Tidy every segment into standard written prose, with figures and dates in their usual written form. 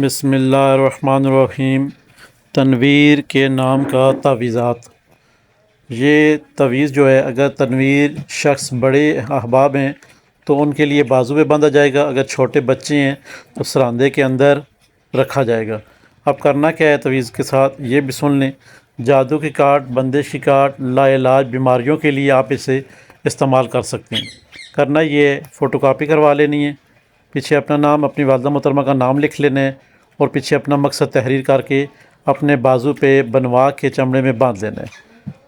بسم اللہ الرحمن الرحیم۔ تنویر کے نام کا تعویذات۔ یہ تعویذ جو ہے، اگر تنویر شخص بڑے احباب ہیں تو ان کے لیے بازو پہ باندھا جائے گا، اگر چھوٹے بچے ہیں تو سراندے کے اندر رکھا جائے گا۔ اب کرنا کیا ہے تعویذ کے ساتھ، یہ بھی سن لیں۔ جادو کی کاٹ، بندش کی کاٹ، لا علاج بیماریوں کے لیے آپ اسے استعمال کر سکتے ہیں۔ کرنا یہ ہے، فوٹو کاپی کروا لینی ہے، پیچھے اپنا نام، اپنی والدہ محترمہ کا نام لکھ لینا ہے اور پیچھے اپنا مقصد تحریر کر کے اپنے بازو پہ بنوا کے چمڑے میں باندھ لینا ہے،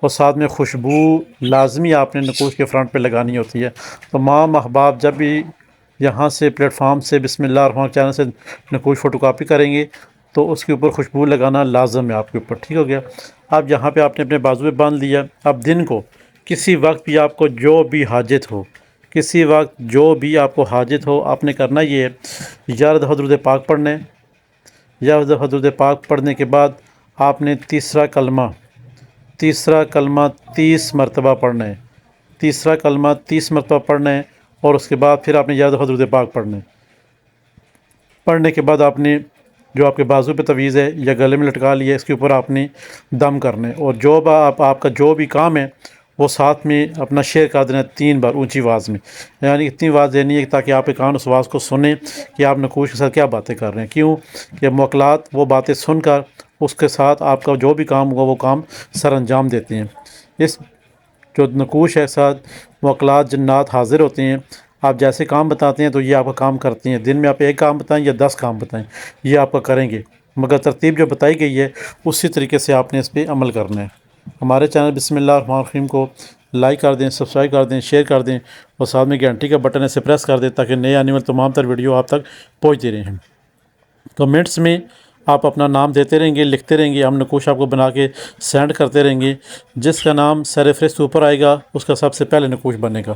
اور ساتھ میں خوشبو لازمی آپ نے نقوش کے فرنٹ پہ لگانی ہوتی ہے۔ تمام احباب جب بھی یہاں سے پلیٹ فارم سے بسم اللہ الرحمن چینل سے نقوش فوٹو کاپی کریں گے تو اس کے اوپر خوشبو لگانا لازم ہے آپ کے اوپر، ٹھیک ہو گیا۔ اب یہاں پہ آپ نے اپنے بازو پہ باندھ لیا۔ اب دن کو کسی وقت بھی آپ کو جو بھی حاجت ہو، کسی وقت جو بھی آپ کو حاجت ہو، آپ نے کرنا یہ ہے، یا درود پاک پڑھنا ہے، یا درود پاک پڑھنے کے بعد آپ نے تیسرا کلمہ 30 مرتبہ پڑھنا ہے، تیسرا کلمہ 30 مرتبہ پڑھنا ہے، اور اس کے بعد پھر آپ نے یا درود پاک پڑھنا ہے۔ پڑھنے کے بعد آپ نے جو آپ کے بازو پہ تعویذ ہے یا گلے میں لٹکا لیا ہے، اس کے اوپر آپ نے دم کرنا ہے، اور جو آپ کا جو بھی کام ہے وہ ساتھ میں اپنا شیئر کر دینا ہے 3 بار اونچی آواز میں، یعنی اتنی آواز دینی ہے تاکہ آپ کے کان اس آواز کو سنیں کہ آپ نقوش کے ساتھ کیا باتیں کر رہے ہیں۔ کیوں کہ موکلات وہ باتیں سن کر اس کے ساتھ آپ کا جو بھی کام ہوگا وہ کام سر انجام دیتے ہیں۔ اس جو نقوش ہے ساتھ موکلات جنات حاضر ہوتے ہیں، آپ جیسے کام بتاتے ہیں تو یہ آپ کا کام کرتے ہیں۔ دن میں آپ 1 کام بتائیں یا 10 کام بتائیں، یہ آپ کا کریں گے، مگر ترتیب جو بتائی گئی ہے اسی طریقے سے آپ نے اس پہ عمل کرنا ہے۔ ہمارے چینل بسم اللہ الرحمن الرحیم کو لائک کر دیں، سبسکرائب کر دیں، شیئر کر دیں، اور ساتھ میں گھنٹی کا بٹن ایسے پریس کر دیں تاکہ نئے آنے والے تمام تر ویڈیو آپ تک پہنچتے رہیں۔ کمنٹس میں آپ اپنا نام دیتے رہیں گے، لکھتے رہیں گے، ہم نقوش آپ کو بنا کے سینڈ کرتے رہیں گے۔ جس کا نام سر فہرست اوپر آئے گا اس کا سب سے پہلے نقوش بنے گا۔